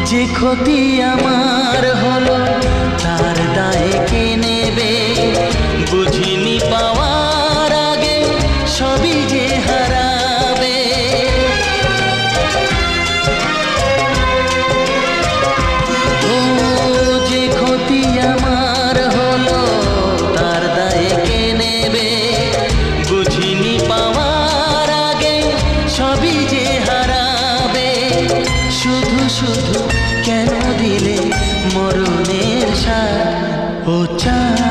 যে ক্ষতি আমার হলো তার দায়ে কে নেবে? বুঝিনি পাওয়ার আগে সবই যে হারাবে। ও যে ক্ষতি আমার হলো তার দায়ে কে নেবে? বুঝিনি পাওয়ার আগে সবই যে হারাবে। শুধু শুধু কেন দিলে মরণের সাথ? ও চাঁদ